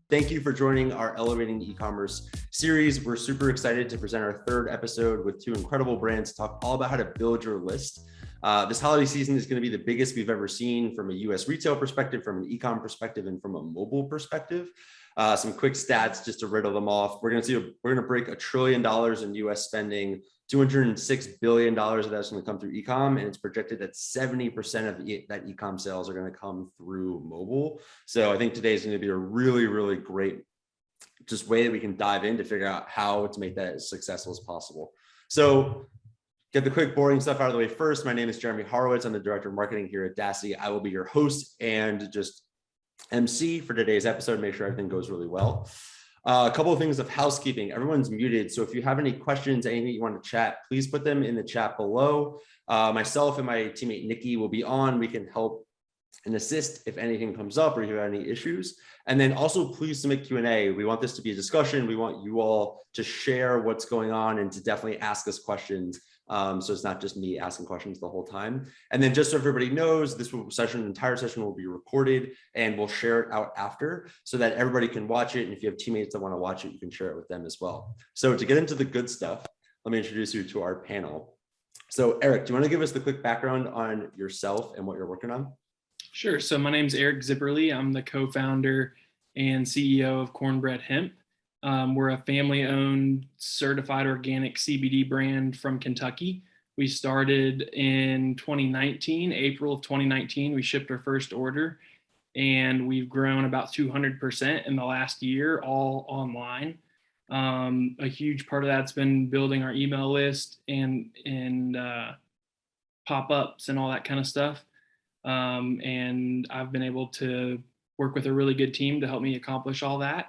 Thank you for joining our Elevating E-commerce series. We're super excited to present our third episode with two incredible brands to talk all about how to build your list. This holiday season is going to be the biggest we've ever seen from a US retail perspective, from an e-com perspective, and from a mobile perspective. Some quick stats just to riddle them off. We're going to break $1 trillion in US spending. $206 billion of that's going to come through e-com, and it's projected that 70% of that e-com sales are going to come through mobile. So I think today is going to be a really, really great just way that we can dive in to figure out how to make that as successful as possible. So get the quick boring stuff out of the way first. My name is Jeremy Horowitz. I'm the Director of Marketing here at Daasity. I will be your host and just MC for today's episode. Make sure everything goes really well. A couple of things of housekeeping. Everyone's muted, so if you have any questions, anything you want to chat, please put them in the chat below. Myself and my teammate Nikki will be on. We can help and assist if anything comes up or if you have any issues. And then also please submit Q&A. We want this to be a discussion. We want you all to share what's going on and to definitely ask us questions. So it's not just me asking questions the whole time. And then just so everybody knows, this entire session will be recorded and we'll share it out after so that everybody can watch it. And if you have teammates that want to watch it, you can share it with them as well. So to get into the good stuff, let me introduce you to our panel. So Eric, do you want to give us the quick background on yourself and what you're working on? Sure. So my name's Eric Zipperle. I'm the co-founder and CEO of Cornbread Hemp. We're a family-owned, certified organic CBD brand from Kentucky. We started in 2019, April of 2019. We shipped our first order, and we've grown about 200% in the last year, all online. A huge part of that's been building our email list and pop-ups and all that kind of stuff. And I've been able to work with a really good team to help me accomplish all that.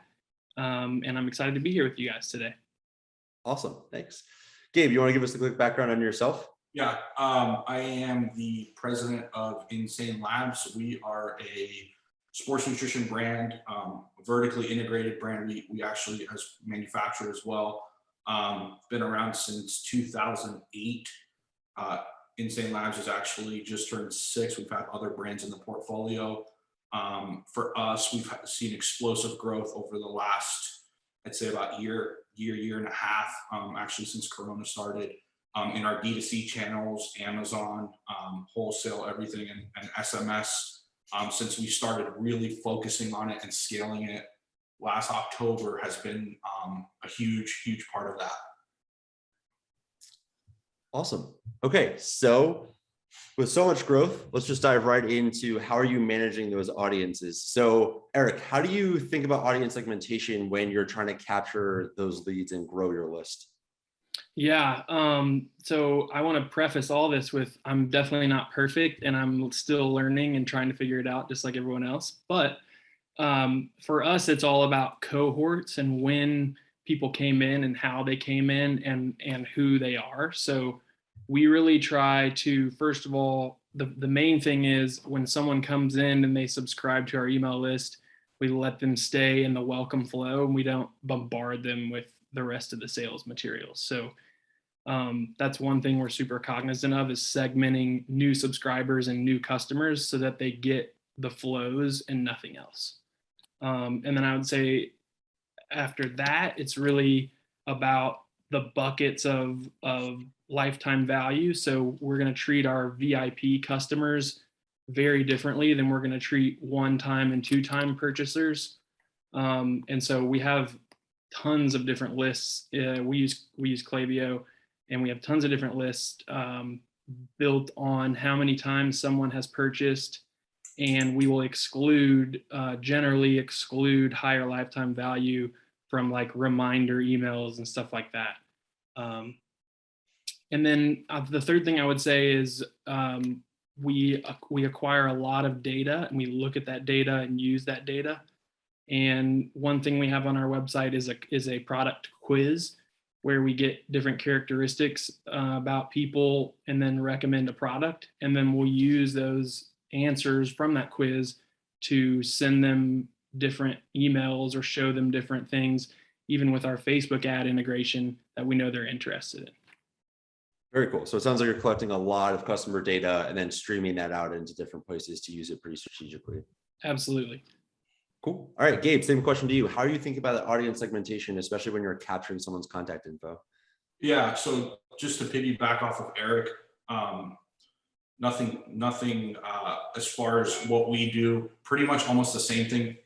And I'm excited to be here with you guys today. Awesome. Thanks. Gabe, you want to give us a quick background on yourself? Yeah, I am the president of Labz. We are a sports nutrition brand, vertically integrated brand. We actually as manufacturer as well. Been around since 2008. Labz has actually just turned 6. We've had other brands in the portfolio. For us, we've seen explosive growth over the last, I'd say about year and a half, actually since Corona started, in our D2C channels, Amazon, wholesale, everything, and SMS. Since we started really focusing on it and scaling it last October has been a huge part of that. Awesome. Okay, so with so much growth, let's just dive right into how are you managing those audiences? So Eric, how do you think about audience segmentation when you're trying to capture those leads and grow your list? Yeah, so I want to preface all this with I'm definitely not perfect and I'm still learning and trying to figure it out just like everyone else. But for us, it's all about cohorts and when people came in and how they came in and who they are. So we really try to, first of all, the main thing is when someone comes in and they subscribe to our email list, we let them stay in the welcome flow and we don't bombard them with the rest of the sales materials. So that's one thing we're super cognizant of is segmenting new subscribers and new customers so that they get the flows and nothing else. And then I would say after that, it's really about the buckets of lifetime value. So we're going to treat our VIP customers very differently than we're going to treat one-time and two-time purchasers. And so we have tons of different lists. We use Klaviyo, and we have tons of different lists built on how many times someone has purchased, and we will generally exclude higher lifetime value from like reminder emails and stuff like that. And then the third thing I would say is we acquire a lot of data and we look at that data and use that data. And one thing we have on our website is a product quiz where we get different characteristics about people and then recommend a product. And then we'll use those answers from that quiz to send them different emails or show them different things, even with our Facebook ad integration that we know they're interested in. Very cool. So it sounds like you're collecting a lot of customer data and then streaming that out into different places to use it pretty strategically. Absolutely. Cool. All right, Gabe, same question to you. How do you think about the audience segmentation, especially when you're capturing someone's contact info? Yeah, so just to piggyback off of Eric, nothing as far as what we do, pretty much almost the same thing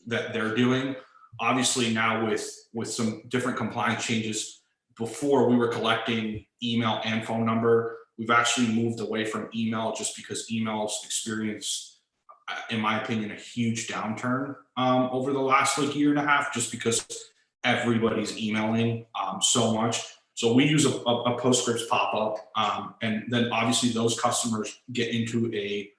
that they're doing. Obviously now with some different compliance changes, before we were collecting email and phone number. We've actually moved away from email just because emails experienced, in my opinion, a huge downturn over the last like year and a half, just because everybody's emailing so much. So we use a PostScripts pop-up, and then obviously those customers get into a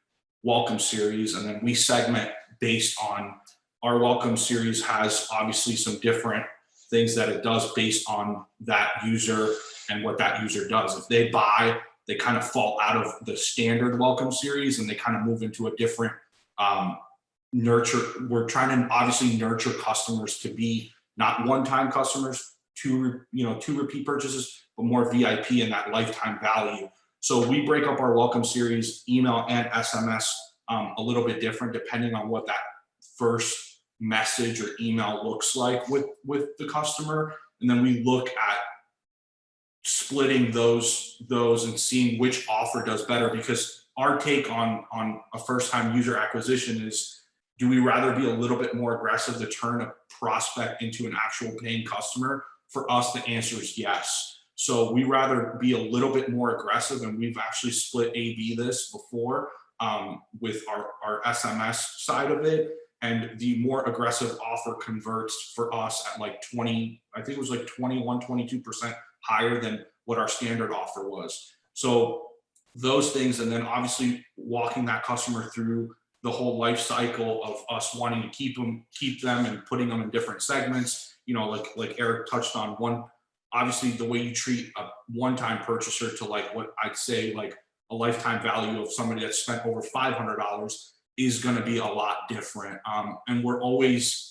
welcome series, and then we segment based on our welcome series has obviously some different things that it does based on that user and what that user does. If they buy, they kind of fall out of the standard welcome series and they kind of move into a different nurture. We're trying to obviously nurture customers to be not one-time customers, two repeat purchases, but more VIP and that lifetime value. So we break up our welcome series, email and SMS, a little bit different depending on what that first message or email looks like with the customer. And then we look at splitting those and seeing which offer does better, because our take on a first-time user acquisition is, do we rather be a little bit more aggressive to turn a prospect into an actual paying customer? For us, the answer is yes. So we rather be a little bit more aggressive, and we've actually split A/B this before with our SMS side of it. And the more aggressive offer converts for us at like 20, I think it was like 21, 22% higher than what our standard offer was. So those things, and then obviously walking that customer through the whole life cycle of us wanting to keep them and putting them in different segments. Like Eric touched on, one, obviously the way you treat a one-time purchaser to like what I'd say like a lifetime value of somebody that's spent over $500 is going to be a lot different. And we're always,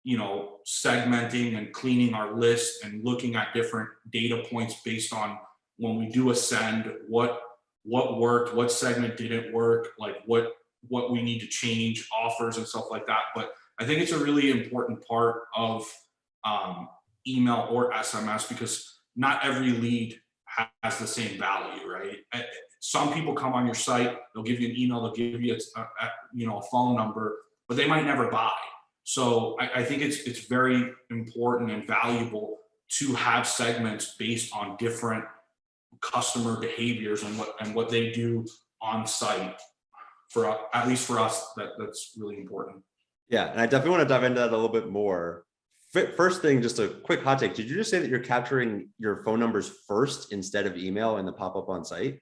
segmenting and cleaning our list and looking at different data points based on when we do a send, what worked, what segment didn't work, like what we need to change, offers and stuff like that. But I think it's a really important part of email or SMS, because not every lead has the same value, right? Some people come on your site, they'll give you an email, they'll give you a phone number, but they might never buy. So I think it's very important and valuable to have segments based on different customer behaviors and what they do on site. At least for us, that's really important. Yeah, and I definitely want to dive into that a little bit more. First thing, just a quick hot take. Did you just say that you're capturing your phone numbers first instead of email in the pop-up on site?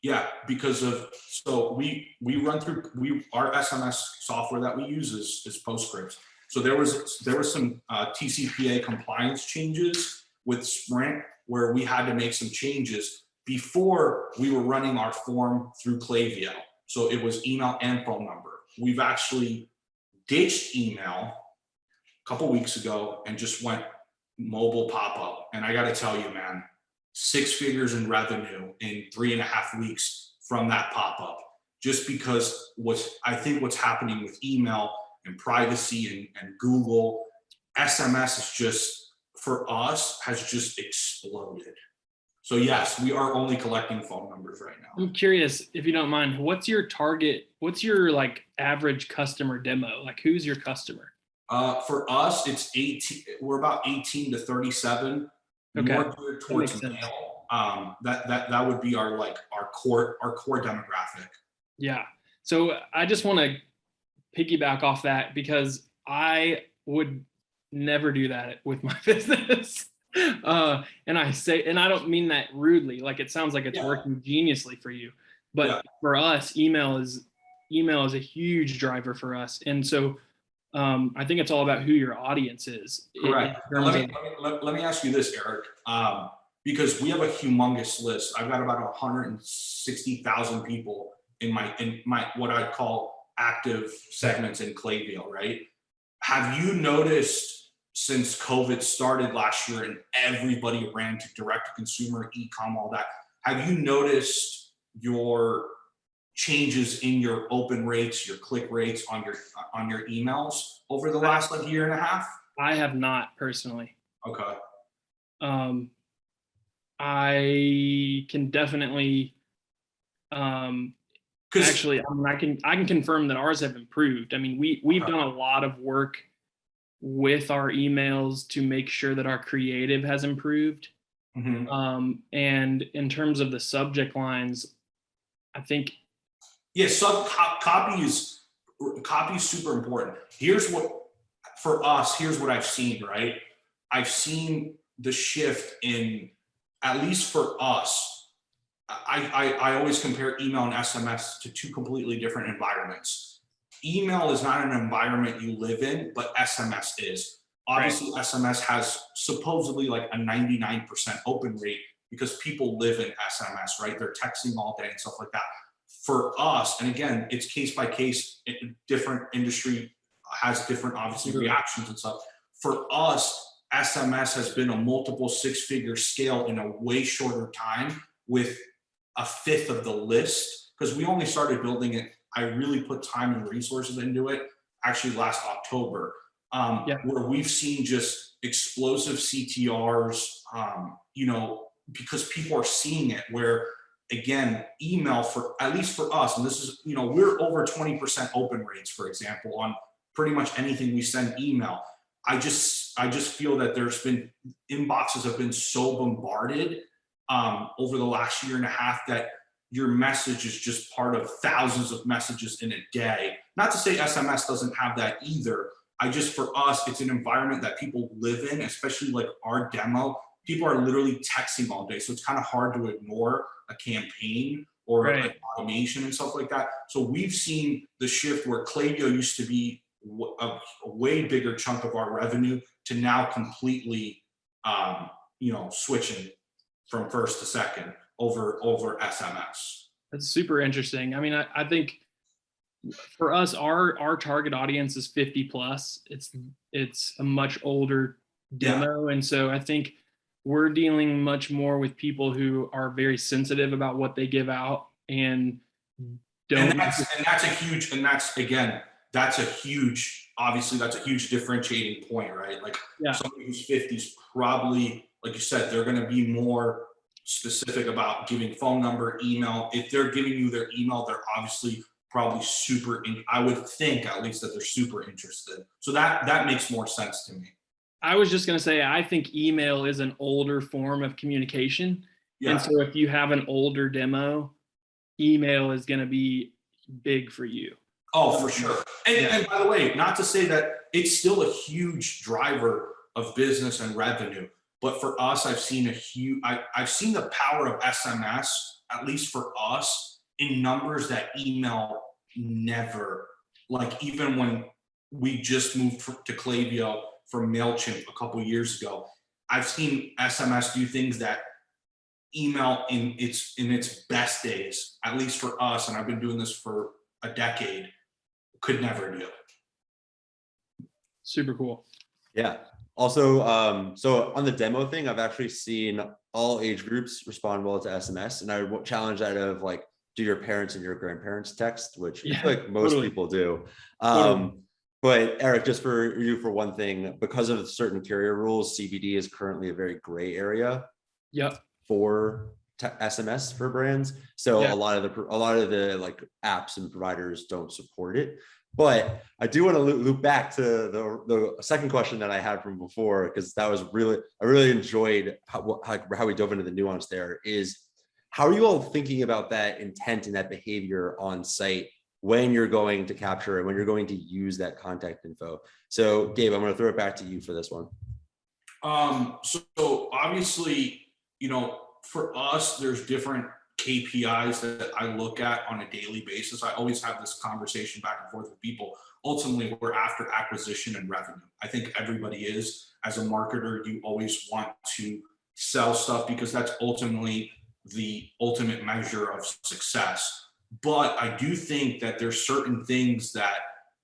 Yeah, because we run through our SMS software that we use is PostScripts. So there was some TCPA compliance changes with Sprint where we had to make some changes. Before, we were running our form through Klaviyo, so it was email and phone number. We've actually ditched email a couple weeks ago and just went mobile pop-up. And I got to tell you, man, 6 figures in revenue in 3.5 weeks from that pop-up, just because what's happening with email and privacy and Google, SMS is just, for us, has just exploded. So yes, we are only collecting phone numbers right now. I'm curious, if you don't mind, what's your target? What's your like average customer demo? Like, who's your customer? For us, it's 18. We're about 18 to 37. Okay. More geared towards male. That would be our core demographic. Yeah. So I just want to piggyback off that, because I would never do that with my business. And I don't mean that rudely. Like, it sounds like it's working geniusly for you, but for us, email is a huge driver for us. And so I think it's all about who your audience is. Correct. Let me ask you this, Eric, because we have a humongous list. I've got about 160,000 people in my what I call active segments in Klaviyo, right? Have you noticed, since COVID started last year and everybody ran to direct to consumer, e-com, all that, have you noticed your changes in your open rates, your click rates on your emails over the last like year and a half? I have not personally. Okay. I can definitely actually, I can confirm that ours have improved. I mean, we've done a lot of work with our emails to make sure that our creative has improved. And in terms of the subject lines, I think copy is super important. Here's what I've seen, right? I've seen the shift in, at least for us, I always compare email and SMS to two completely different environments. Email is not an environment you live in, but SMS is. Obviously, right. SMS has supposedly like a 99% open rate because people live in SMS, right? They're texting all day and stuff like that. For us, and again, it's case by case, different industry has different, obviously, reactions and stuff. For us, SMS has been a multiple six-figure scale in a way shorter time with a fifth of the list, because we only started building it. I really put time and resources into it actually last October, where we've seen just explosive CTRs, because people are seeing it, where again, email, for at least for us, and this is, we're over 20% open rates, for example, on pretty much anything we send email. I just feel that there's been, inboxes have been so bombarded over the last year and a half that your message is just part of thousands of messages in a day. Not to say SMS doesn't have that either. For us, it's an environment that people live in, especially like our demo. People are literally texting all day. So it's kind of hard to ignore a campaign or an automation and stuff like that. So we've seen the shift where Klaviyo used to be a way bigger chunk of our revenue to now completely, switching from first to second over SMS. That's super interesting. I mean, I think for us, our target audience is 50 plus. It's a much older demo. And so I think we're dealing much more with people who are very sensitive about what they give out and don't. And that's a huge differentiating point, right? Like somebody who's 50 is probably, like you said, they're going to be more specific about giving phone number, email. If they're giving you their email, they're obviously probably I would think at least that they're super interested. So that makes more sense to me. I was just going to say, I think email is an older form of communication. Yeah. And so if you have an older demo, email is going to be big for you. Oh, for sure. And by the way, not to say that it's still a huge driver of business and revenue, but for us, I've seen the power of SMS, at least for us, in numbers that email never, like even when we just moved to Klaviyo from MailChimp a couple of years ago, I've seen SMS do things that email in its best days, at least for us, and I've been doing this for a decade, could never do. Super cool. Yeah. Also, so on the demo thing, I've actually seen all age groups respond well to SMS, and I would challenge that of like, do your parents and your grandparents text, which I feel like most people do. But Eric, just for you, for one thing, because of certain carrier rules, CBD is currently a very gray area. For SMS for brands. So a lot of the like apps and providers don't support it. But I do want to loop back to the second question that I had from before, because that was I really enjoyed how we dove into the nuance there. Is how are you all thinking about that intent and that behavior on site when you're going to capture and when you're going to use that contact info? So Gabe, I'm going to throw it back to you for this one. So obviously, for us, there's different KPIs that I look at on a daily basis. I always have this conversation back and forth with people. Ultimately, we're after acquisition and revenue. I think everybody is. As a marketer, you always want to sell stuff because that's ultimately the ultimate measure of success. But I do think that there's certain things that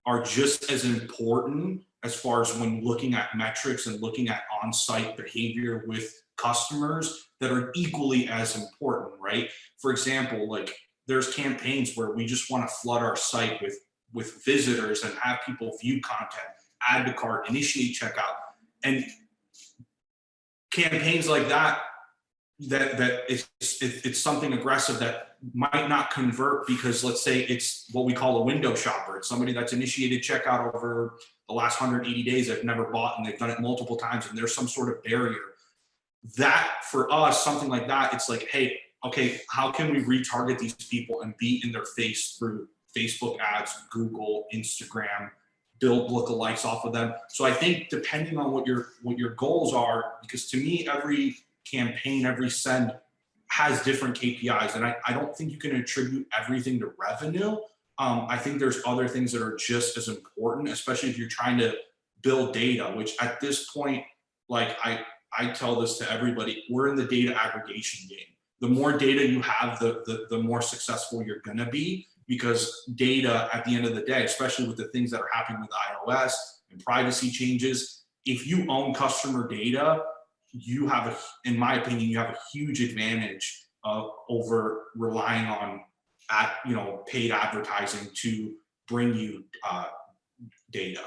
are just as important as far as when looking at metrics and looking at on-site behavior with customers that are equally as important, right? For example, like there's campaigns where we just want to flood our site with visitors and have people view content, add to cart, initiate checkout, and campaigns like that it's something aggressive that might not convert because, let's say, it's what we call a window shopper. It's somebody that's initiated checkout over the last 180 days. They've never bought and they've done it multiple times, and there's some sort of barrier. That, for us, something like that, it's like, hey, okay, how can we retarget these people and be in their face through Facebook ads, Google, Instagram, build lookalikes off of them. So I think depending on what your goals are, because to me, every campaign, every send has different KPIs, and I don't think you can attribute everything to revenue. I think there's other things that are just as important, especially if you're trying to build data, which at this point, like I tell this to everybody, we're in the data aggregation game. The more data you have, the more successful you're gonna be, because data at the end of the day, especially with the things that are happening with iOS and privacy changes, if you own customer data, you have, in my opinion, you have a huge advantage over relying on paid advertising to bring you data.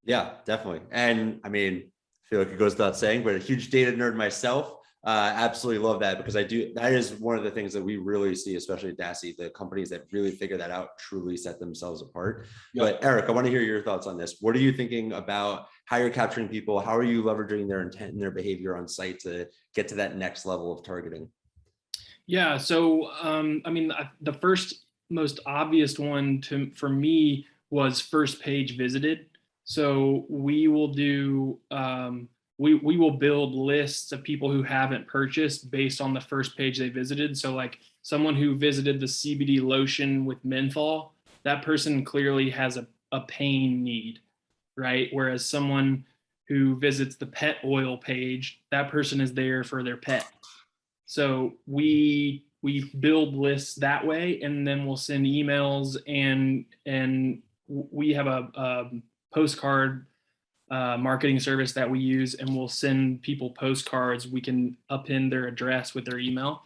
Yeah, definitely. And I mean, I feel like it goes without saying, but a huge data nerd myself. Absolutely love that, because that is one of the things that we really see, especially at Daasity, the companies that really figure that out truly set themselves apart. Yep. But Eric, I want to hear your thoughts on this. What are you thinking about how you're capturing people? How are you leveraging their intent and their behavior on site to get to that next level of targeting? Yeah, so I mean, the first most obvious one for me was first page visited. So we will do we will build lists of people who haven't purchased based on the first page they visited. So like someone who visited the CBD lotion with menthol, that person clearly has a pain need, right? Whereas someone who visits the pet oil page, that person is there for their pet. So we build lists that way, and then we'll send emails, and we have a postcard marketing service that we use, and we'll send people postcards. We can append their address with their email.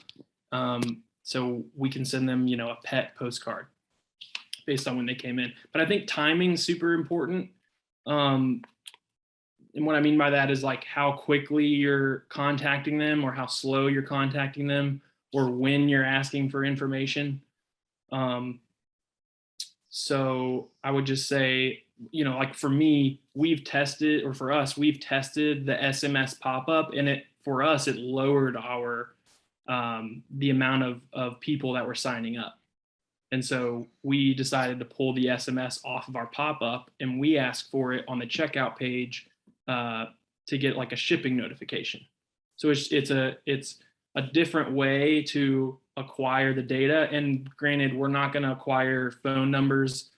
So we can send them, a pet postcard based on when they came in. But I think timing is super important. And what I mean by that is like how quickly you're contacting them, or how slow you're contacting them, or when you're asking for information. So I would just say, like for me, we've tested the SMS pop-up, and for us, it lowered our the amount of people that were signing up. And so we decided to pull the SMS off of our pop-up, and we asked for it on the checkout page to get like a shipping notification. So it's a different way to acquire the data. And granted, we're not going to acquire phone numbers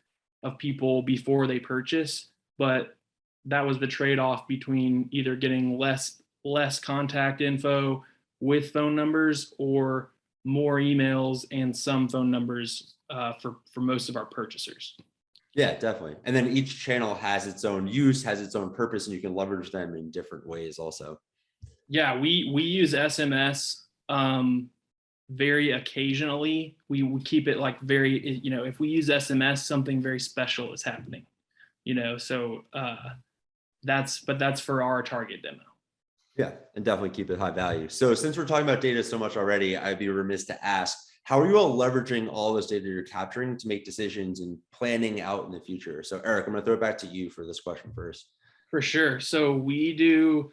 of people before they purchase, but that was the trade-off between either getting less contact info with phone numbers, or more emails and some phone numbers for most of our purchasers. Yeah, definitely. And then each channel has its own use, has its own purpose, and you can leverage them in different ways also. Yeah, we use SMS very occasionally. We keep it like very, if we use SMS, something very special is happening, so that's for our target demo. Yeah, and definitely keep it high value. So since we're talking about data so much already, I'd be remiss to ask, how are you all leveraging all this data you're capturing to make decisions and planning out in the future? So Eric, I'm going to throw it back to you for this question first. For sure. So we do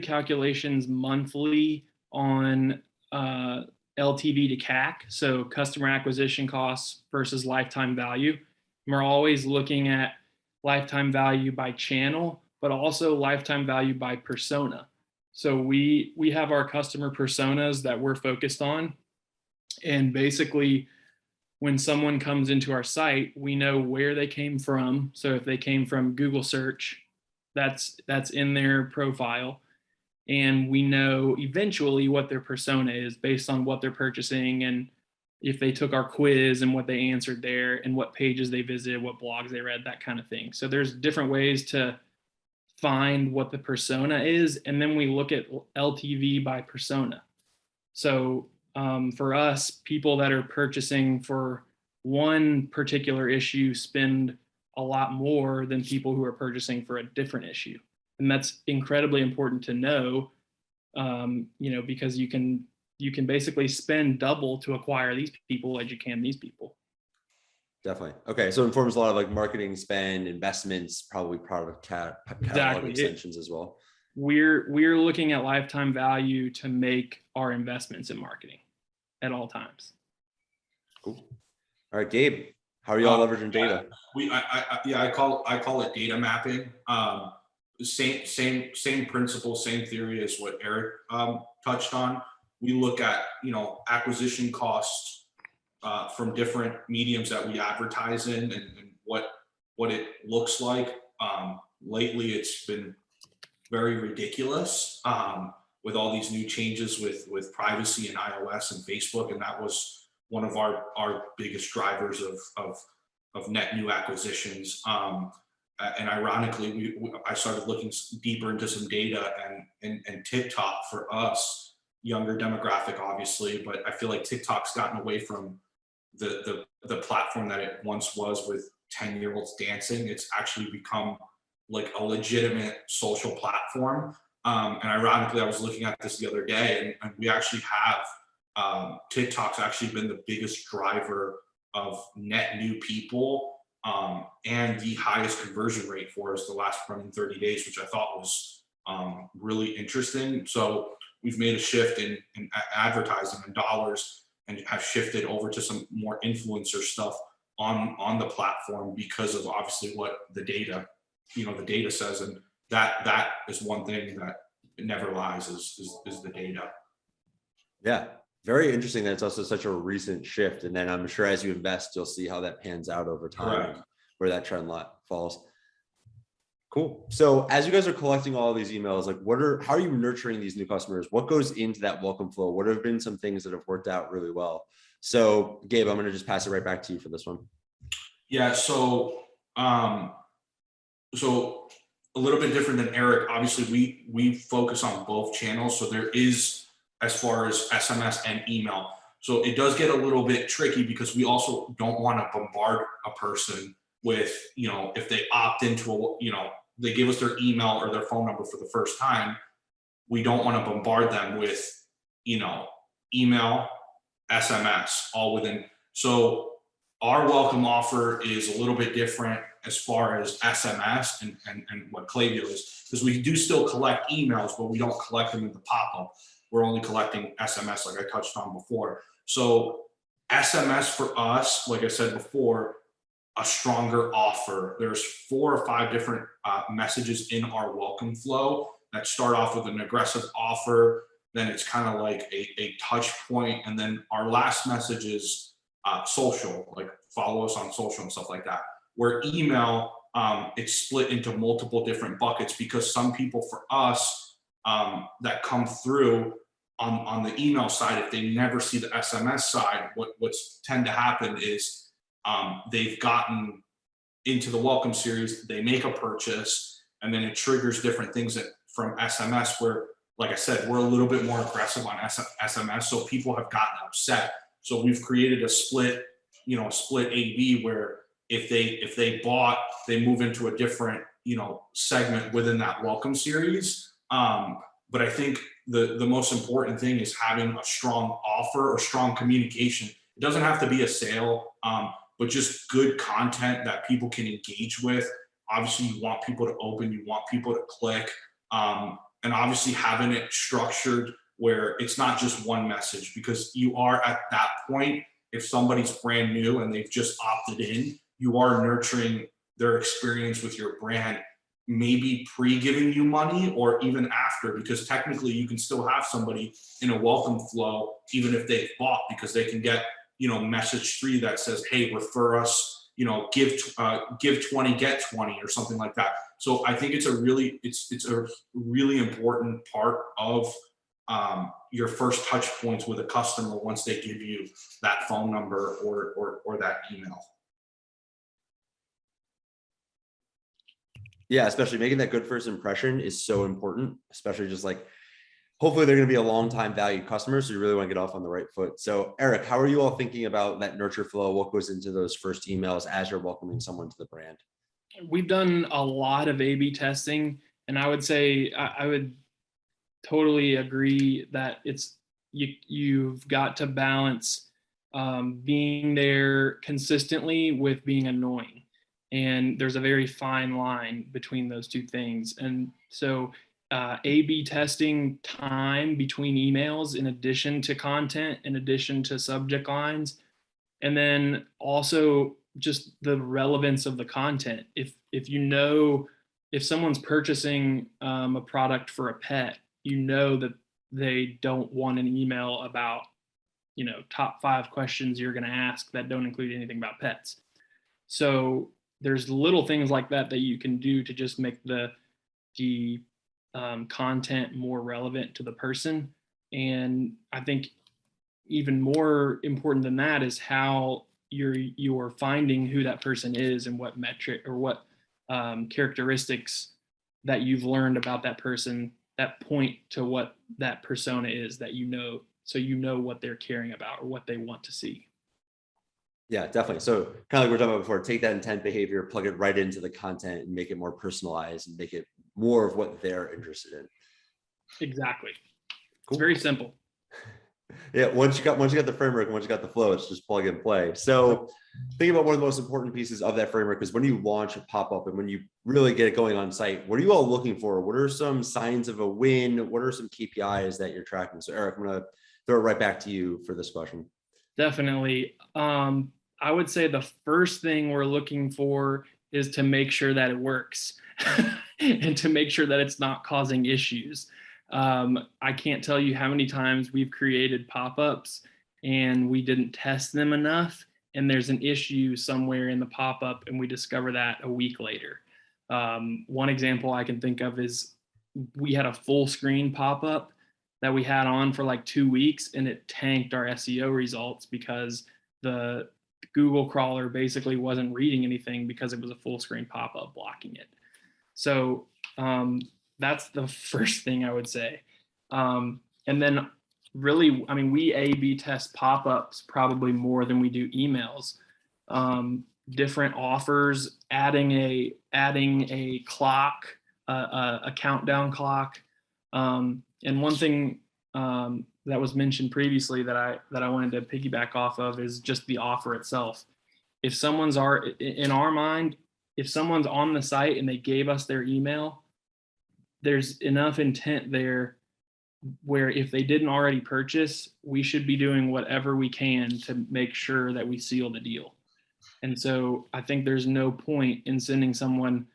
calculations monthly on LTV to CAC, so customer acquisition costs versus lifetime value. And we're always looking at lifetime value by channel, but also lifetime value by persona. So we have our customer personas that we're focused on. And basically, when someone comes into our site, we know where they came from. So if they came from Google search, that's in their profile. And we know eventually what their persona is based on what they're purchasing, and if they took our quiz and what they answered there, and what pages they visited, what blogs they read, that kind of thing. So there's different ways to find what the persona is, and then we look at LTV by persona. So For us, people that are purchasing for one particular issue spend a lot more than people who are purchasing for a different issue. And that's incredibly important to know, because you can basically spend double to acquire these people as you can these people. Definitely. Okay. So it informs a lot of like marketing spend, investments, probably product catalog extensions as well. We're looking at lifetime value to make our investments in marketing at all times. Cool. All right, Gabe, how are you all leveraging data? I call it data mapping. Same principle, same theory as what Eric touched on. We look at acquisition costs from different mediums that we advertise in, and what it looks like. Lately, it's been very ridiculous with all these new changes with privacy and iOS and Facebook, and that was one of our biggest drivers of net new acquisitions. And ironically, I started looking deeper into some data, and TikTok for us, younger demographic, obviously, but I feel like TikTok's gotten away from the platform that it once was with 10-year-olds dancing. It's actually become like a legitimate social platform. And ironically, I was looking at this the other day, and we actually have TikTok's actually been the biggest driver of net new people, and the highest conversion rate for us the last running 30 days, which I thought was really interesting. So we've made a shift in advertising and dollars, and have shifted over to some more influencer stuff on the platform because of obviously what the data says. And that is one thing that never lies is the data. Yeah. Very interesting that it's also such a recent shift. And then I'm sure as you invest, you'll see how that pans out over time, where that trend line falls. Cool. So as you guys are collecting all of these emails, like how are you nurturing these new customers? What goes into that welcome flow? What have been some things that have worked out really well? So Gabe, I'm going to just pass it right back to you for this one. Yeah. So a little bit different than Eric. Obviously we focus on both channels. So there is, as far as SMS and email. So it does get a little bit tricky because we also don't want to bombard a person with, if they opt into they give us their email or their phone number for the first time, we don't want to bombard them with, email, SMS, all within. So our welcome offer is a little bit different as far as SMS and what Klaviyo is, because we do still collect emails, but we don't collect them in the pop-up. We're only collecting SMS, like I touched on before. So SMS for us, like I said before, a stronger offer. There's 4 or 5 different messages in our welcome flow that start off with an aggressive offer. Then it's kind of like a touch point. And then our last message is social, like follow us on social and stuff like that. Where email, it's split into multiple different buckets, because some people for us that come through on the email side, if they never see the SMS side, what's tend to happen is they've gotten into the welcome series, they make a purchase, and then it triggers different things from SMS, where, like I said, we're a little bit more aggressive on SMS, so people have gotten upset. So we've created a split AB where if they bought, they move into a different segment within that welcome series. But I think the most important thing is having a strong offer or strong communication. It doesn't have to be a sale, but just good content that people can engage with. Obviously, you want people to open, you want people to click, and obviously having it structured where it's not just one message, because you are at that point, if somebody's brand new and they've just opted in, you are nurturing their experience with your brand, maybe pre-giving you money or even after, because technically you can still have somebody in a welcome flow, even if they've bought, because they can get, message 3 that says, hey, refer us, give 20, get 20 or something like that. So I think it's a really important part of your first touch points with a customer once they give you that phone number or that email. Yeah, especially making that good first impression is so important, especially just like hopefully they're going to be a long time valued customer. So you really want to get off on the right foot. So Eric, how are you all thinking about that nurture flow? What goes into those first emails as you're welcoming someone to the brand? We've done a lot of A/B testing, and I would say I would totally agree that you've got to balance being there consistently with being annoying, and there's a very fine line between those two things. And so A/B testing time between emails, in addition to content, in addition to subject lines, and then also just the relevance of the content. If someone's purchasing a product for a pet, that they don't want an email about top 5 questions you're going to ask that don't include anything about pets. So there's little things like that you can do to just make the content more relevant to the person. And I think even more important than that is how you're finding who that person is and what metric or what characteristics that you've learned about that person that point to what that persona is so you know what they're caring about or what they want to see. Yeah, definitely. So kind of like we were talking about before, take that intent behavior, plug it right into the content and make it more personalized and make it more of what they're interested in. Exactly. Cool. It's very simple. Yeah, once you got the framework and once you got the flow, it's just plug and play. So think about one of the most important pieces of that framework is when you launch a pop-up and when you really get it going on site, what are you all looking for? What are some signs of a win? What are some KPIs that you're tracking? So Eric, I'm going to throw it right back to you for this question. Definitely. I would say the first thing we're looking for is to make sure that it works and to make sure that it's not causing issues. I can't tell you how many times we've created pop-ups and we didn't test them enough, and there's an issue somewhere in the pop-up and we discover that a week later. One example I can think of is we had a full screen pop-up that we had on for like 2 weeks, and it tanked our SEO results because the Google crawler basically wasn't reading anything because it was a full screen pop-up blocking it. So that's the first thing I would say. And then really, I mean, we A/B test pop-ups probably more than we do emails. Different offers, adding a clock, a countdown clock. And one thing that was mentioned previously that I wanted to piggyback off of is just the offer itself. If someone's in our mind, if someone's on the site and they gave us their email, there's enough intent there where if they didn't already purchase, we should be doing whatever we can to make sure that we seal the deal. And so I think there's no point in sending someone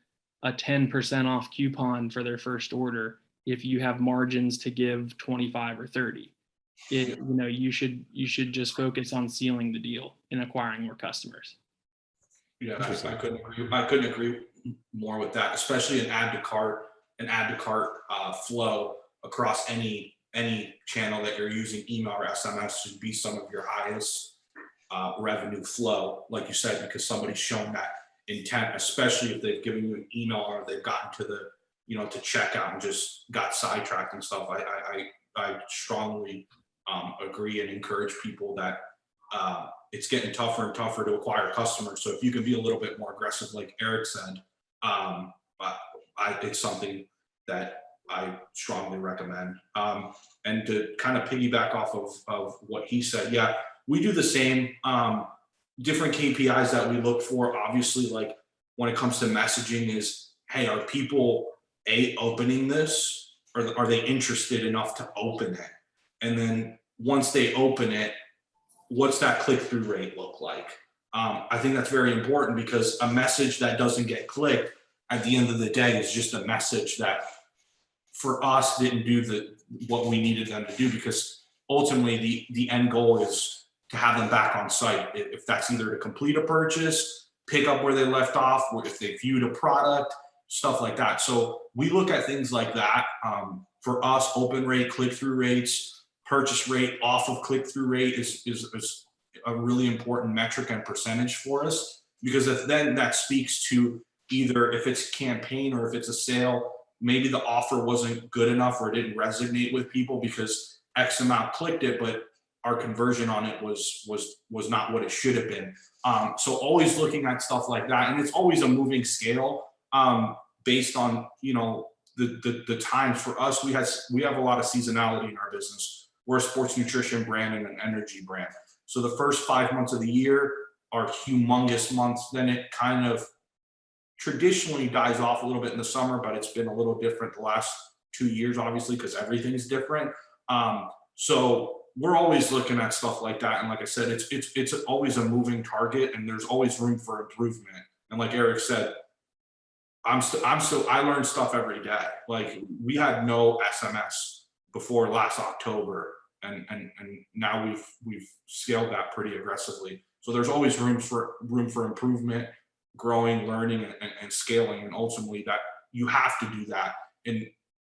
a 10% off coupon for their first order if you have margins to give 25 or 30. You should just focus on sealing the deal and acquiring more customers. Yeah, I couldn't agree more with that, especially an add to cart flow across any channel that you're using. Email or SMS should be some of your highest revenue flow, like you said, because somebody's shown that intent, especially if they've given you an email or they've gotten to the to check out and just got sidetracked and stuff. I strongly agree and encourage people that it's getting tougher and tougher to acquire customers. So if you can be a little bit more aggressive, like Eric said, it's something that I strongly recommend. And to kind of piggyback off of what he said, yeah, we do the same. Different KPIs that we look for, obviously, like when it comes to messaging is, hey, are people opening this, or are they interested enough to open it? And then once they open it, what's that click-through rate look like? I think that's very important, because a message that doesn't get clicked at the end of the day is just a message that for us didn't do what we needed them to do, because ultimately the end goal is to have them back on site. If that's either to complete a purchase, pick up where they left off, or if they viewed a product, stuff like that. So we look at things like that. For us, open rate, click-through rates, purchase rate off of click-through rate is a really important metric and percentage for us, because then that speaks to either if it's campaign or if it's a sale, maybe the offer wasn't good enough or it didn't resonate with people because X amount clicked it, but our conversion on it was not what it should have been. So always looking at stuff like that, and it's always a moving scale based on, you know, the times. For us, we have a lot of seasonality in our business. We're a sports nutrition brand and an energy brand. So the first 5 months of the year are humongous months. Then it kind of traditionally dies off a little bit in the summer, but it's been a little different the last 2 years, obviously, because everything's different. So we're always looking at stuff like that. And like I said, it's always a moving target, and there's always room for improvement. And like Eric said, I learn stuff every day. Like, we had no SMS before last October, and now we've scaled that pretty aggressively. So there's always room for improvement, growing, learning, and scaling. And ultimately, that you have to do that in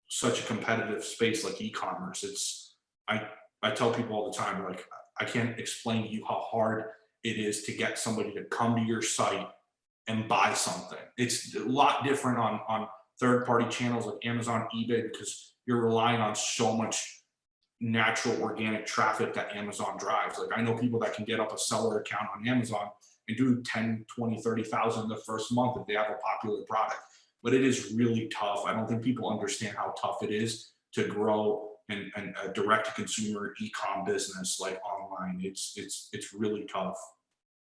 such a competitive space like e-commerce. I tell people all the time, like, I can't explain to you how hard it is to get somebody to come to your site and buy something. It's a lot different on third-party channels like Amazon, eBay, because you're relying on so much natural organic traffic that Amazon drives. Like, I know people that can get up a seller account on Amazon and do 10, 20, 30,000 the first month if they have a popular product. But it is really tough. I don't think people understand how tough it is to grow and a direct-to-consumer e-com business like online. It's really tough.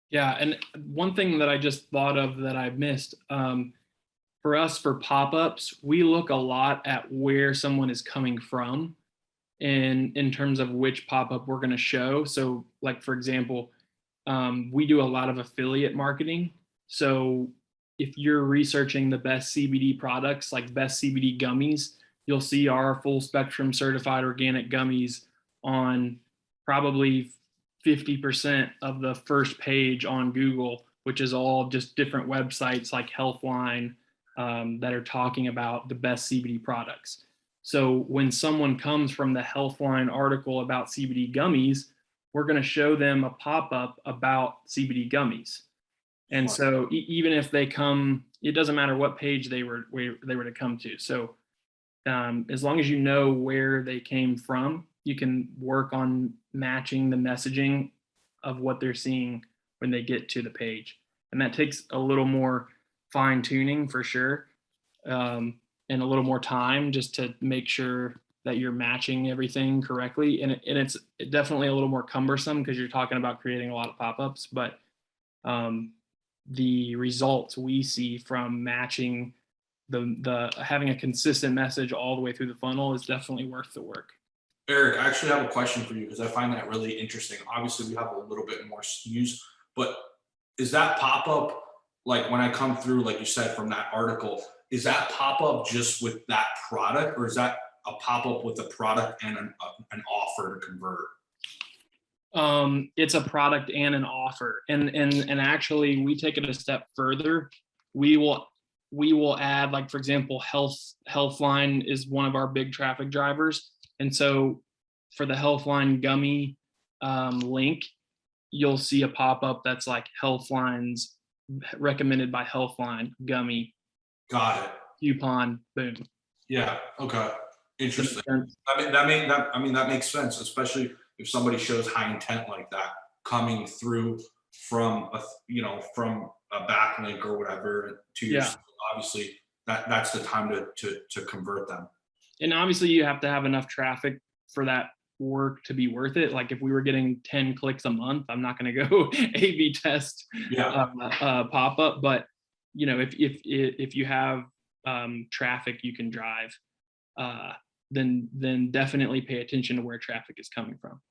Yeah, and one thing that I just thought of that I missed, for us, for pop-ups, we look a lot at where someone is coming from and in terms of which pop-up we're going to show. So, like, for example, we do a lot of affiliate marketing. So if you're researching the best CBD products, like best CBD gummies, you'll see our full spectrum certified organic gummies on probably 50% of the first page on Google, which is all just different websites like Healthline that are talking about the best CBD products. So when someone comes from the Healthline article about CBD gummies, we're going to show them a pop-up about CBD gummies. And so even if they come, it doesn't matter what page they were to come to. So as long as you know where they came from, you can work on matching the messaging of what they're seeing when they get to the page. And that takes a little more fine tuning for sure, and a little more time just to make sure that you're matching everything correctly. And it's definitely a little more cumbersome because you're talking about creating a lot of pop-ups, but the results we see from matching the having a consistent message all the way through the funnel is definitely worth the work. Eric, I actually have a question for you because I find that really interesting. Obviously, we have a little bit more SKUs, but is that pop-up, like when I come through, like you said, from that article, is that pop-up just with that product, or is that a pop-up with a product and an offer to convert? It's a product and an offer. And actually, we take it a step further. We will add, like, for example, Healthline is one of our big traffic drivers. And so for the Healthline gummy link, you'll see a pop-up that's like Healthline's recommended by Healthline gummy. Got it. Coupon, boom. Yeah. Okay. Interesting. That makes sense, especially if somebody shows high intent like that coming through from a backlink or whatever to your store. Obviously that's the time to convert them. And obviously you have to have enough traffic for that work to be worth it. Like if we were getting 10 clicks a month, I'm not going to go A/B test pop up. But if you have traffic you can drive, then definitely pay attention to where traffic is coming from.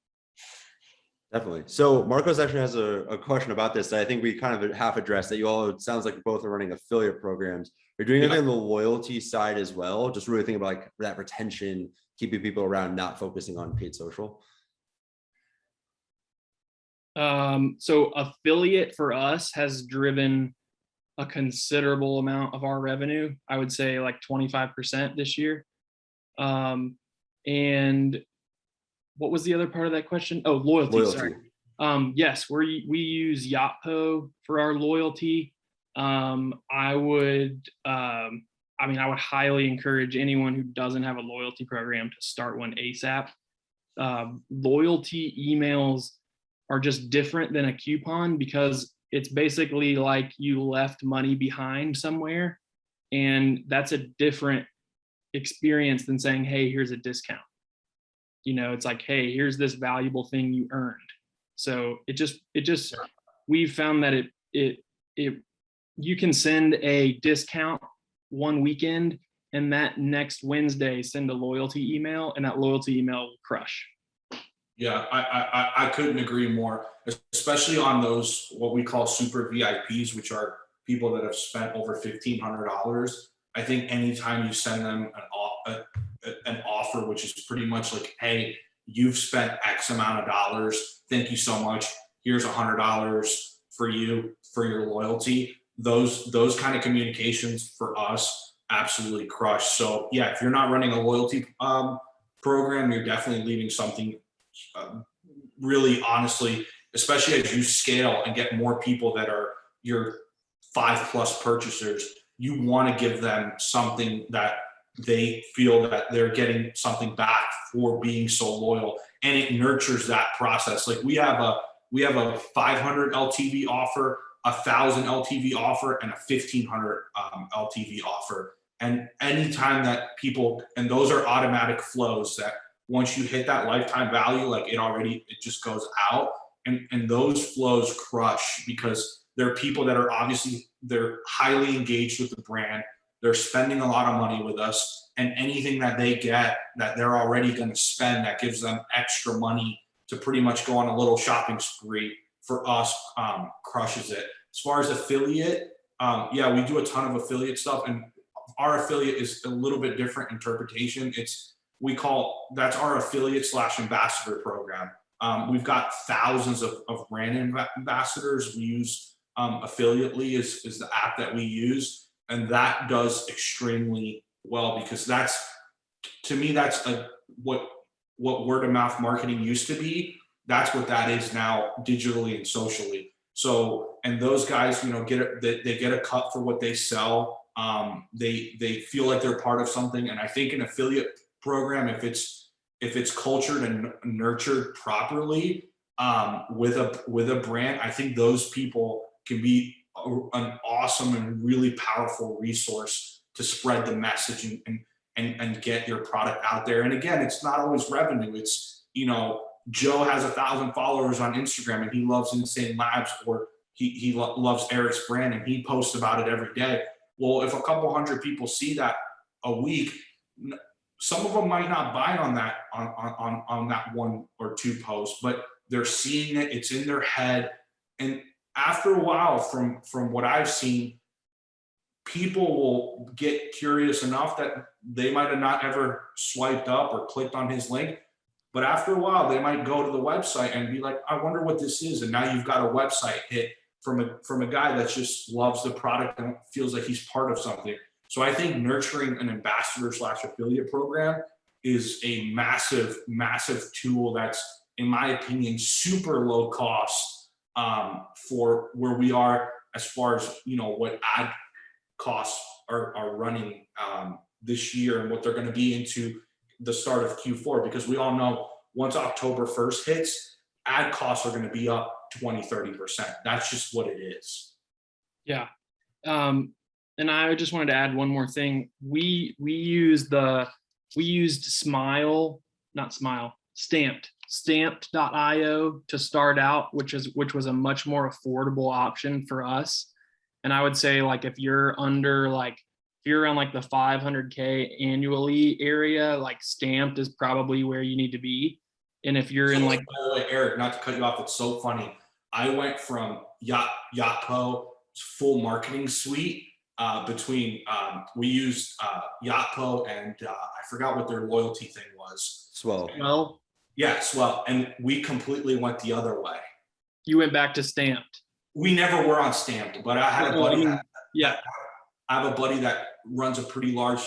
Definitely. So Marcos actually has a question about this that I think we kind of half addressed, that you all, it sounds like both are running affiliate programs. You're doing anything on the loyalty side as well, just really thinking about like that retention, keeping people around, not focusing on paid social. So affiliate for us has driven a considerable amount of our revenue. I would say like 25% this year. And what was the other part of that question? Oh, loyalty. Sorry. Yes, we use Yotpo for our loyalty. I would I mean, I would highly encourage anyone who doesn't have a loyalty program to start one ASAP. Loyalty emails are just different than a coupon because it's basically like you left money behind somewhere, and that's a different experience than saying, hey, here's a discount. You know, it's like, hey, here's this valuable thing you earned. So it just we've found that it you can send a discount one weekend, and that next Wednesday send a loyalty email, and that loyalty email will crush. Yeah, I couldn't agree more, especially on those what we call super VIPs, which are people that have spent over $1,500. I think anytime you send them an offer, which is pretty much like, hey, you've spent X amount of dollars, thank you so much, here's $100 for you for your loyalty. Those kind of communications for us absolutely crush. So yeah, if you're not running a loyalty program, you're definitely leaving something really, honestly, especially as you scale and get more people that are your 5+ purchasers, you want to give them something that they feel that they're getting something back for being so loyal, and it nurtures that process. Like we have a 500 LTV offer, 1,000 LTV offer, and a 1,500 LTV offer. And anytime that people, and those are automatic flows that once you hit that lifetime value, like it just goes out, and those flows crush because there are people that are obviously, they're highly engaged with the brand. They're spending a lot of money with us, and anything that they get that they're already going to spend that gives them extra money to pretty much go on a little shopping spree for us, crushes it. As far as affiliate, yeah, we do a ton of affiliate stuff, and our affiliate is a little bit different interpretation. That's our affiliate / ambassador program. We've got thousands of brand ambassadors. We use Affiliately is the app that we use, and that does extremely well because that's, to me, that's what word of mouth marketing used to be. That's what that is now, digitally and socially. So, and those guys, you know, they get a cut for what they sell. They feel like they're part of something, and I think an affiliate program, if it's cultured and nurtured properly, with a brand, I think those people can be an awesome and really powerful resource to spread the message and get your product out there. And again, it's not always revenue. It's, you know, Joe has 1,000 followers on Instagram and he loves Insane Labz, or he loves Eric's brand and he posts about it every day. Well, if a couple hundred people see that a week, some of them might not buy on that on that 1 or 2 posts, but they're seeing it, it's in their head. And after a while, from what I've seen, people will get curious enough that they might have not ever swiped up or clicked on his link, but after a while they might go to the website and be like, I wonder what this is. And now you've got a website hit from a guy that just loves the product and feels like he's part of something. So I think nurturing an ambassador / affiliate program is a massive, massive tool that's, in my opinion, super low cost for where we are as far as, you know, what ad costs are running this year and what they're going to be into the start of Q4, because we all know once October 1st hits, ad costs are going to be up 20-30%. That's just what it is. Yeah. And I just wanted to add one more thing. We used Stamped.io to start out, which was a much more affordable option for us. And I would say, like, if you're around like the 500K annually area, like Stamped is probably where you need to be. And if you're in like, by the way, Eric, not to cut you off, it's so funny. I went from Yotpo full marketing suite between we used Yotpo and I forgot what their loyalty thing was. Swell. Yeah, Swell. And we completely went the other way. You went back to Stamped. We never were on Stamped, but I had a buddy. I have a buddy that runs a pretty large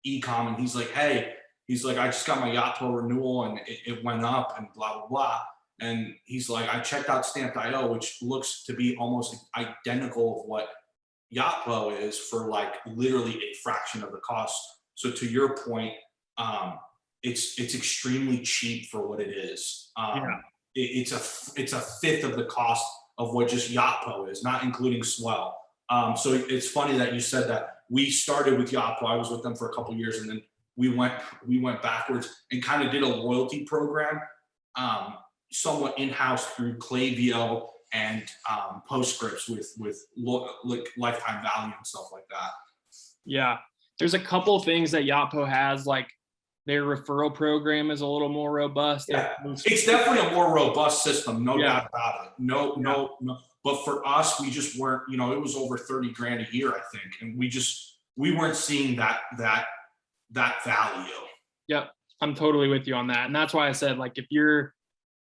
e-com, and he's like, hey, I just got my Yotpo renewal and it went up and blah, blah, blah. And he's like, I checked out Stamped.io, which looks to be almost identical of what Yotpo is for like literally a fraction of the cost. So to your point, it's extremely cheap for what it is. It's a fifth of the cost of what just Yotpo is, not including Swell. So it's funny that you said that. We started with Yotpo. I was with them for a couple of years, and then we went backwards and kind of did a loyalty program, somewhat in-house through Klaviyo and Postscripts with like lifetime value and stuff like that. Yeah, there's a couple of things that Yotpo has, like their referral program is a little more robust. Yeah, it's definitely a more robust system, no doubt about it. No. But for us, we just weren't, it was over 30 grand a year, I think. And we weren't seeing that value. Yep. I'm totally with you on that. And that's why I said, like,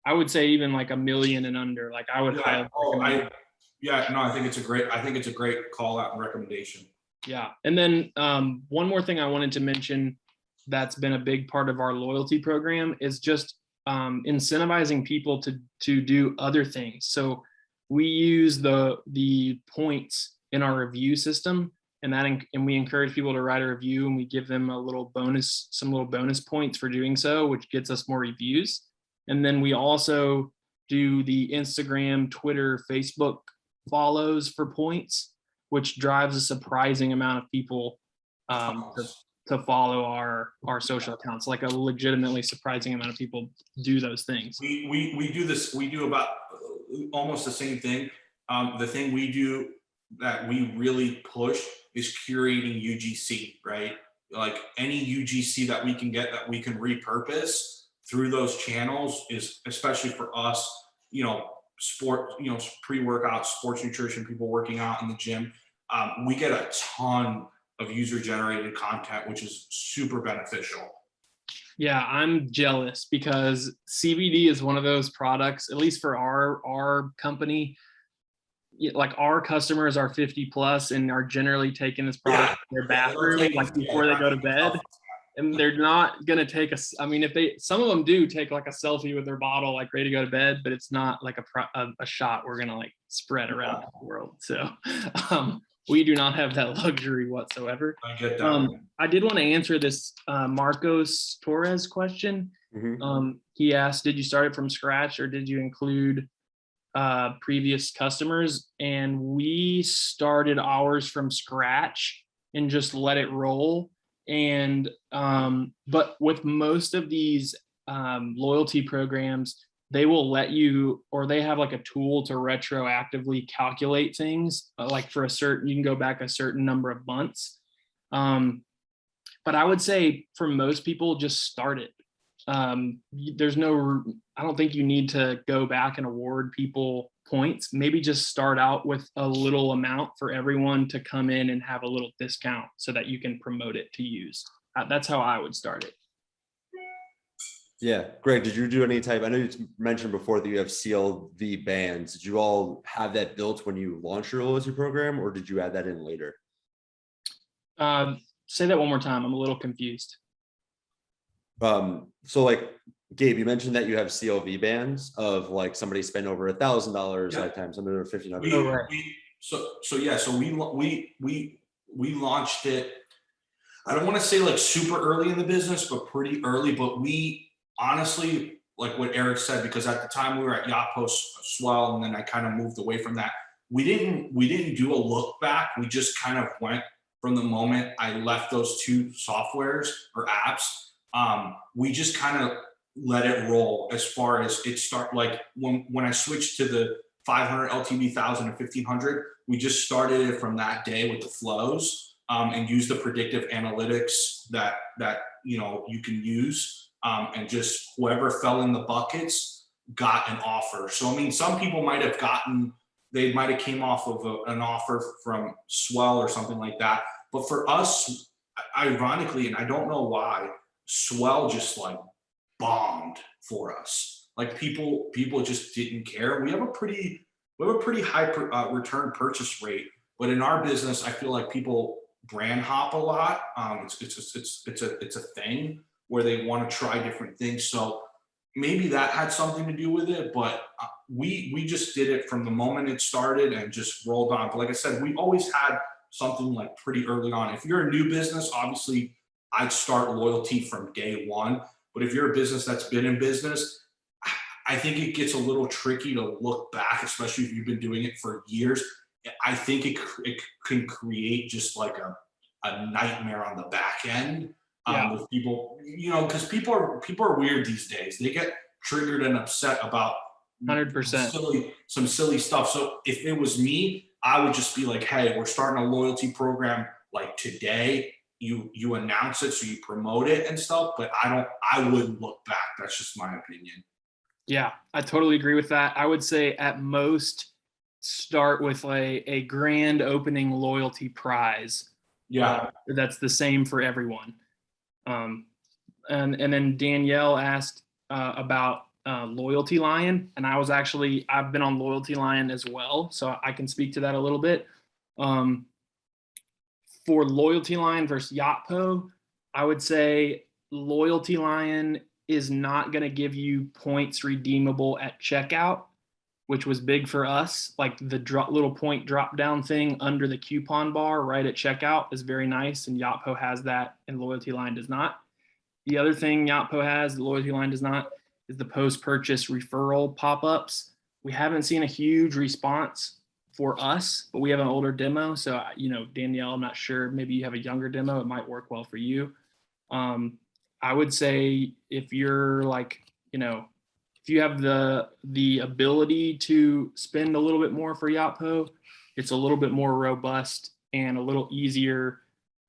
I would say even like $1 million and under, like I would highly recommend. I think it's a great call out and recommendation. Yeah. And then one more thing I wanted to mention that's been a big part of our loyalty program is just incentivizing people to do other things. So we use the points in our review system, and we encourage people to write a review, and we give them some little bonus points for doing so, which gets us more reviews. And then we also do the Instagram, Twitter, Facebook follows for points, which drives a surprising amount of people to follow our social accounts. Like a legitimately surprising amount of people do those things. We do this. We do about almost the same thing. The thing we do that we really push is curating UGC, right? Like any UGC that we can get that we can repurpose through those channels is, especially for us, sport, pre-workout, sports nutrition, people working out in the gym. We get a ton of user-generated content, which is super beneficial. Yeah, I'm jealous because CBD is one of those products, at least for our company, like our customers are 50 plus and are generally taking this product in their bathroom, like before they go to bed. And they're not going to take some of them do take like a selfie with their bottle, like ready to go to bed, but it's not like a shot we're going to like spread around the world. So we do not have that luxury whatsoever. I get that. I did want to answer this Marcos Torres question. Mm-hmm. He asked, did you start it from scratch or did you include previous customers? And we started ours from scratch and just let it roll. And but with most of these loyalty programs, they will let you, or they have like a tool to retroactively calculate things, like for you can go back a certain number of months. But I would say for most people, just start it. I don't think you need to go back and award people points. Maybe just start out with a little amount for everyone to come in and have a little discount so that you can promote it to use. That's how I would start it. Yeah, Greg, did you do any type? I know you mentioned before that you have CLV bands. Did you all have that built when you launched your loyalty program, or did you add that in later? Say that one more time. I'm a little confused. So like Gabe, you mentioned that you have CLV bands of like somebody spent over $1,000 lifetime, somebody over $1,500. So we launched it. I don't want to say like super early in the business, but pretty early. But we honestly, like what Eric said, because at the time we were at Yotpo, Swell, and then I kind of moved away from that. We didn't do a look back. We just kind of went from the moment I left those two softwares or apps. We just kind of let it roll as far as it start. Like when I switched to the 500 LTV, 1,000 and 1,500, we just started it from that day with the flows, and use the predictive analytics that you can use, and just whoever fell in the buckets got an offer. So I mean, some people might have came off of an offer from Swell or something like that. But for us, ironically, and I don't know why, Swell just like bombed for us. Like people just didn't care. We have a pretty high return purchase rate, but in our business, I feel like people brand hop a lot. It's a thing where they want to try different things. So maybe that had something to do with it, but we just did it from the moment it started and just rolled on. But like I said, we always had something like pretty early on. If you're a new business, obviously I'd start loyalty from day one. But if you're a business that's been in business, I think it gets a little tricky to look back, especially if you've been doing it for years. I think it can create just like a nightmare on the back end with people, because people are weird these days. They get triggered and upset about 100%. some silly stuff. So if it was me, I would just be like, hey, we're starting a loyalty program like today. You announce it, so you promote it and stuff, but I wouldn't look back. That's just my opinion. Yeah, I totally agree with that. I would say at most start with a grand opening loyalty prize. Yeah. That's the same for everyone. And then Danielle asked about Loyalty Lion, and I've been on Loyalty Lion as well, so I can speak to that a little bit. For Loyalty Lion versus Yotpo, I would say Loyalty Lion is not going to give you points redeemable at checkout, which was big for us. Like the little point drop down thing under the coupon bar right at checkout is very nice, and Yotpo has that and Loyalty Lion does not. The other thing Yotpo has, the Loyalty Lion does not, is the post-purchase referral pop-ups. We haven't seen a huge response for us, but we have an older demo. So, Danielle, I'm not sure, maybe you have a younger demo, it might work well for you. I would say if you're like, if you have the ability to spend a little bit more for Yotpo, it's a little bit more robust and a little easier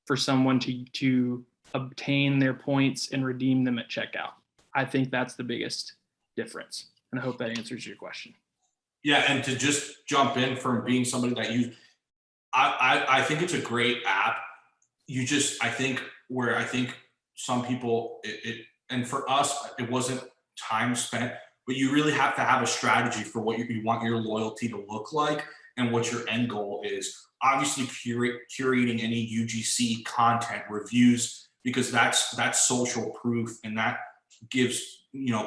for someone to obtain their points and redeem them at checkout. I think that's the biggest difference. And I hope that answers your question. Yeah, and to just jump in from being somebody that I think it's a great app. I think some people, and for us, it wasn't time spent, but you really have to have a strategy for what you want your loyalty to look like and what your end goal is. Obviously, curating any UGC content, reviews, because that's social proof, and that gives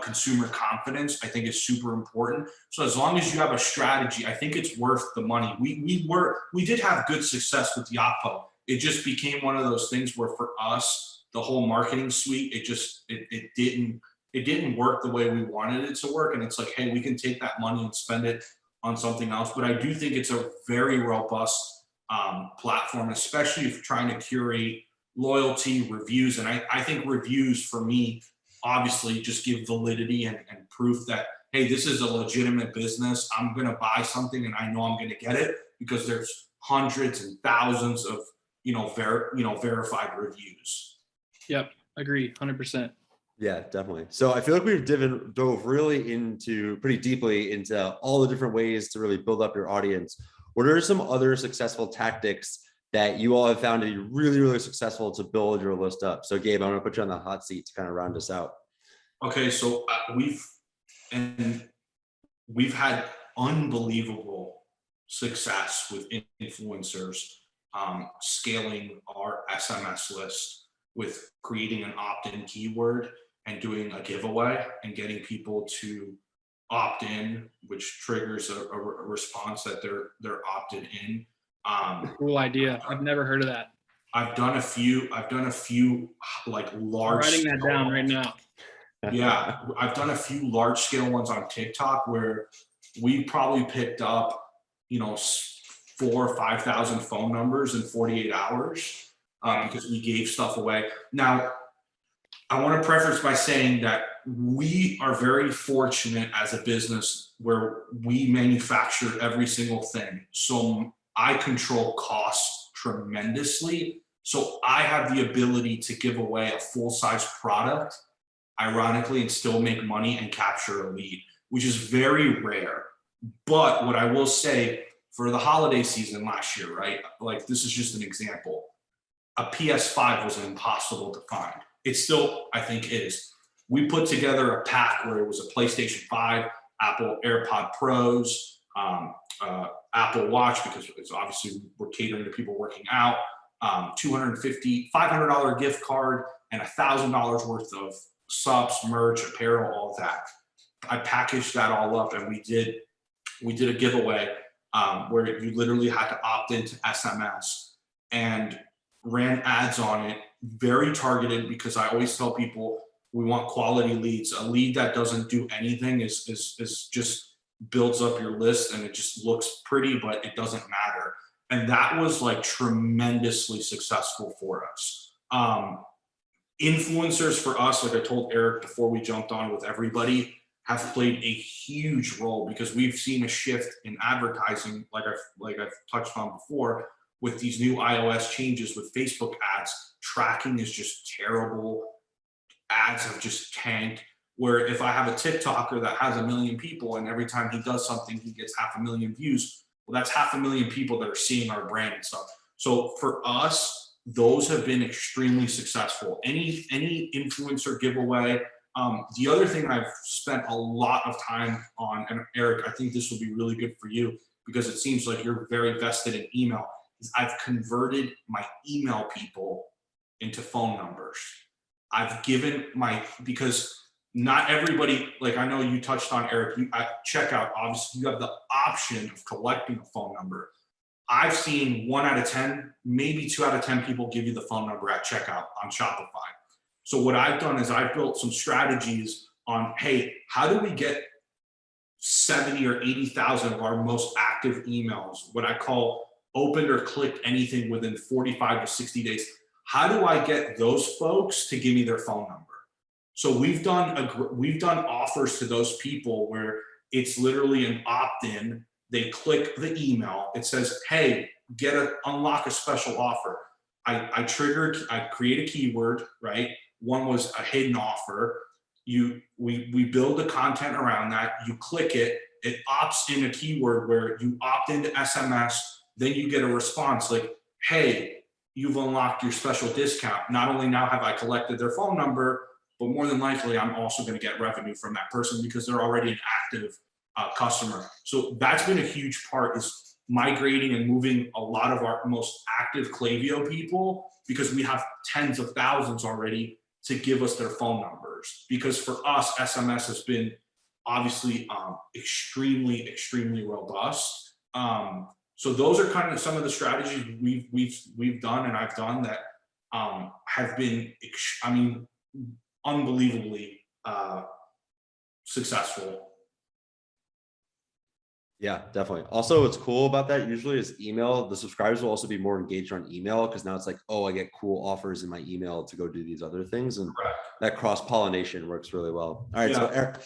consumer confidence. I think is super important. So as long as you have a strategy, I think it's worth the money. We did have good success with Yotpo. It just became one of those things where for us, the whole marketing suite, it didn't work the way we wanted it to work. And it's like, hey, we can take that money and spend it on something else. But I do think it's a very robust platform, especially if you're trying to curate loyalty, reviews. And I think reviews for me obviously just give validity and proof that, hey, this is a legitimate business. I'm going to buy something and I know I'm going to get it because there's hundreds and thousands of, verified reviews. Yep. Agree. 100%. Yeah, definitely. So I feel like we've dove really pretty deeply into all the different ways to really build up your audience. What are some other successful tactics that you all have found to be really, really successful to build your list up? So Gabe, I'm going to put you on the hot seat to kind of round us out. Okay. So we've had unbelievable success with influencers, scaling our SMS list with creating an opt-in keyword and doing a giveaway and getting people to opt in, which triggers a response that they're opted in. Cool idea. I've never heard of that. I've done a few like large. I'm writing that down right now. Yeah, I've done a few large scale ones on TikTok where we probably picked up, 4,000 or 5,000 phone numbers in 48 hours because we gave stuff away. Now, I want to preface by saying that we are very fortunate as a business where we manufacture every single thing. So I control costs tremendously. So I have the ability to give away a full-size product, ironically, and still make money and capture a lead, which is very rare. But what I will say, for the holiday season last year, right? Like, this is just an example. A PS5 was impossible to find. It still, I think, is. We put together a pack where it was a PlayStation 5, Apple AirPod Pros, Apple Watch, because it's obviously we're catering to people working out, $500 gift card, and $1,000 worth of subs, merch, apparel, all of that. I packaged that all up, and we did a giveaway where you literally had to opt into SMS. and ran ads on it, very targeted, because I always tell people we want quality leads. A lead that doesn't do anything is just builds up your list and it just looks pretty, but it doesn't matter. And that was like tremendously successful for us. Influencers for us, like I told Eric before we jumped on with everybody, have played a huge role, because we've seen a shift in advertising, like I've touched on before, with these new iOS changes with Facebook ads. Tracking is just terrible. Ads have just tanked. Where if I have a TikToker that has 1 million people and every time he does something, he gets 500,000 views, well, that's 500,000 people that are seeing our brand and stuff. So for us, those have been extremely successful. Any influencer giveaway. The other thing I've spent a lot of time on, and Eric, I think this will be really good for you because it seems like you're very vested in email, is I've converted my email people into phone numbers. I've given because not everybody, like I know you touched on, Eric, at checkout, obviously you have the option of collecting a phone number. I've seen 1 out of 10, maybe 2 out of 10 people give you the phone number at checkout on Shopify. So what I've done is I've built some strategies on, hey, how do we get 70 or 80,000 of our most active emails, what I call opened or clicked anything within 45 to 60 days. How do I get those folks to give me their phone number? So we've done offers to those people where it's literally an opt-in. They click the email. It says, hey, unlock a special offer. I create a keyword, right? One was a hidden offer. We build the content around that. You click it. It opts in a keyword where you opt into SMS. Then you get a response like, hey, you've unlocked your special discount. Not only now have I collected their phone number, but more than likely, I'm also going to get revenue from that person because they're already an active customer. So that's been a huge part, is migrating and moving a lot of our most active Klaviyo people, because we have tens of thousands already, to give us their phone numbers. Because for us, SMS has been obviously extremely, extremely robust. So those are kind of some of the strategies we've done and I've done that have been, unbelievably successful. Yeah, definitely. Also, what's cool about that usually is email. The subscribers will also be more engaged on email because now it's like, oh, I get cool offers in my email to go do these other things. And Correct. That cross-pollination works really well. All right. Yeah. So Eric,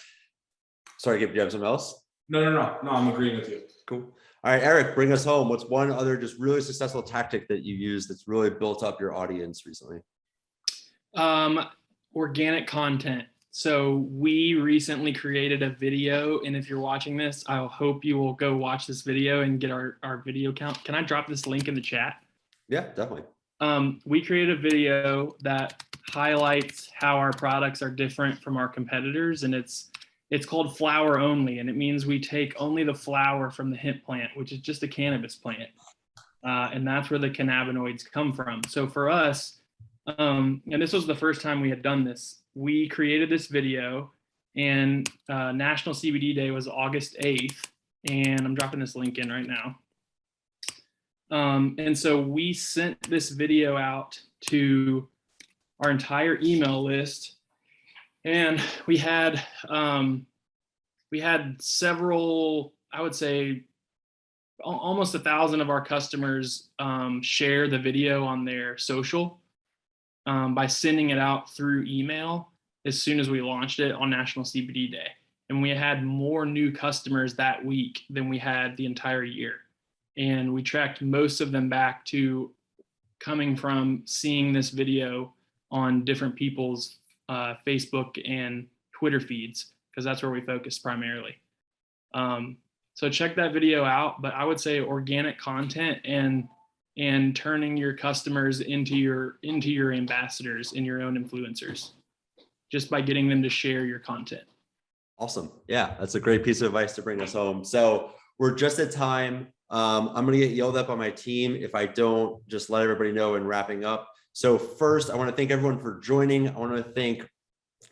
sorry, Gabe, do you have something else? No, I'm agreeing with you. Cool. All right, Eric, bring us home. What's one other just really successful tactic that you use that's really built up your audience recently? Organic content. So we recently created a video, and if you're watching this, I hope you will go watch this video and get our video count. Can I drop this link in the chat? Yeah, definitely. We created a video that highlights how our products are different from our competitors, and it's called Flower Only, and it means we take only the flower from the hemp plant, which is just a cannabis plant, and that's where the cannabinoids come from. So for us, and this was the first time we had done this, we created this video, and National CBD Day was August 8th, and I'm dropping this link in right now. And so we sent this video out to our entire email list, and we had several, I would say almost 1,000 of our customers share the video on their social by sending it out through email as soon as we launched it on National CBD Day. And we had more new customers that week than we had the entire year. And we tracked most of them back to coming from seeing this video on different people's Facebook and Twitter feeds, because that's where we focus primarily. So check that video out, but I would say organic content and turning your customers into your ambassadors and your own influencers, just by getting them to share your content. Awesome. Yeah, that's a great piece of advice to bring us home. So we're just at time. I'm going to get yelled at by my team if I don't just let everybody know in wrapping up. So first, I want to thank everyone for joining. I want to thank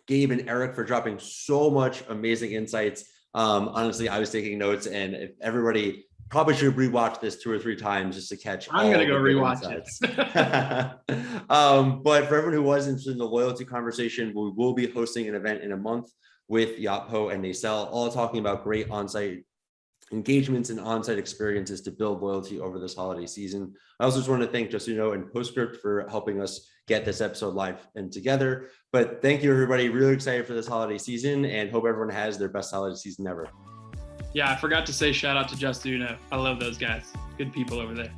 Gabe and Eric for dropping so much amazing insights. Honestly, I was taking notes, and if everybody Probably should rewatch this 2 or 3 times just to catch. I'm going to go rewatch it. But for everyone who was interested in the loyalty conversation, we will be hosting an event in a month with Yotpo and Nacelle, all talking about great on-site engagements and on-site experiences to build loyalty over this holiday season. I also just want to thank Justino and Postscript for helping us get this episode live and together. But thank you, everybody. Really excited for this holiday season and hope everyone has their best holiday season ever. Yeah, I forgot to say shout out to Justino. I love those guys. Good people over there.